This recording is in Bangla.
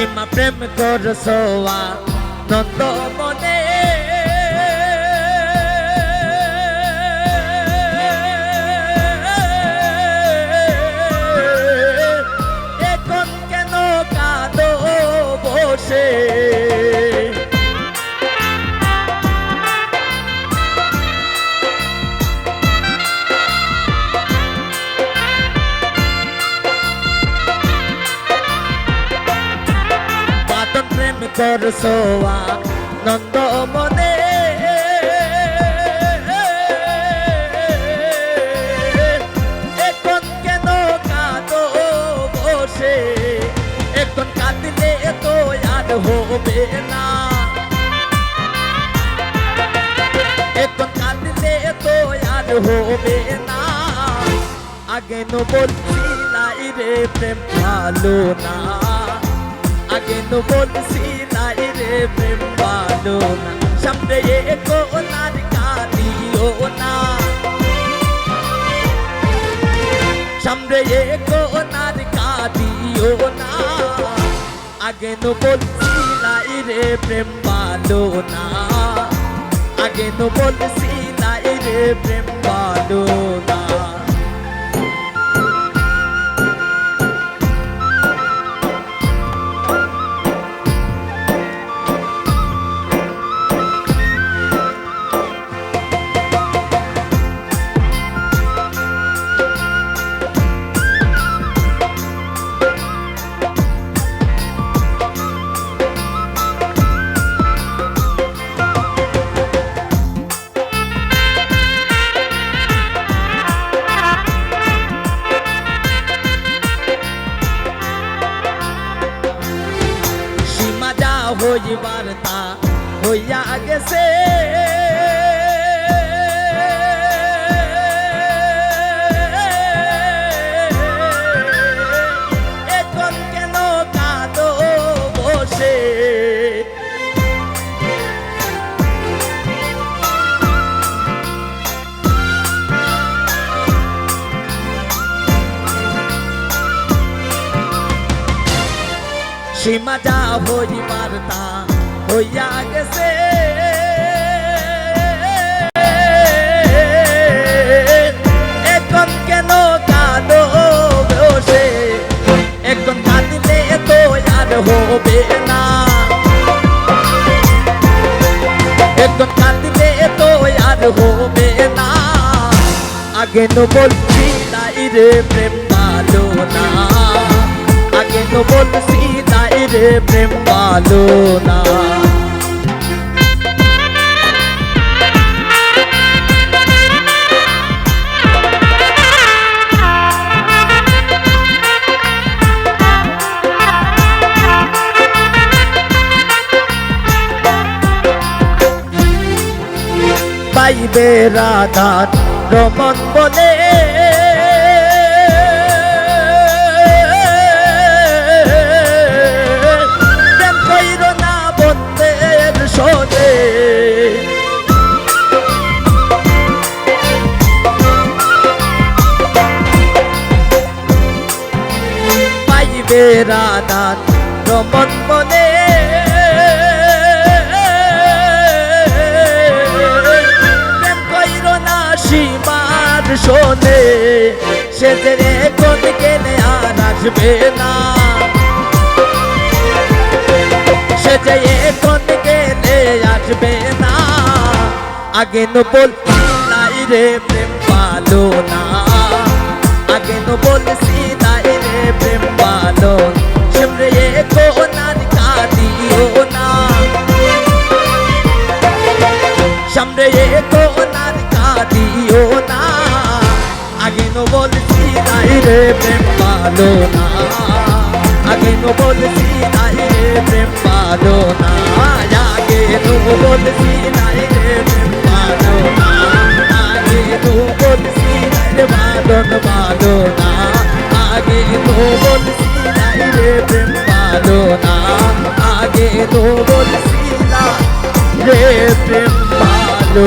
সীমা প্রেম করছো আনন্দ মনে এখন কেন কাঁদো বসে প্রেম করছো আনন্দ মনে এখন কেন কাঁদো বসে এখন কাঁদলে তো আর হবে না এখন কাঁদলে তো আর হবে না আগে নো বলছিলাই রে প্রেম ভালো না আগে নো বলছিলাই রে প্রেম ভালো না সামনে কোনার কাঁদিও না সামনে কোনার কাঁদিও না আগে নো বলছিলাই রে প্রেম ভালো না আগে নো বলছিলাই রে প্রেম ভালো না হইবার তা হইয়া গেছে এখন কেন কাঁদো বসে সীমা যা হইবার তা হইয়া গেছে এখন কেন কাঁদো বসে এখন কাঁদিলে তো আর হবে না এখন কাঁদিলে তো আর হবে না আগে নো বলছিলাই রে প্রেম ভালো না আগে নো বলছিলাই রে প্রেম ভালো না পাইবে রাধার রমন বলে প্রেম কইর না বন্ধের শোনে পাইবে রাধার রমন বলে সীমার শোনে সে যে কোন কেনে আর আসবে না সে যে কোন কেনে আসবে না আগে নো বলছিলাই রে প্রেম ভালো না আগে নো বলছিলাই রে প্রেম ভালো সামনে কোনার কাঁদিও না সামনে কোনার কাঁদিও না আগে নো বলছিলাই রে প্রেম ভালো না আগে নো বলছিলাই রে প্রেম ভালো না আগে নো বলছিলাই রে প্রেম ভালো না আগে নো বলছিলাই রে ভালো না আগে নো বলছিলাই রে প্রেম ভালো না আগে নো বলছিলাই রে প্রেম ভালো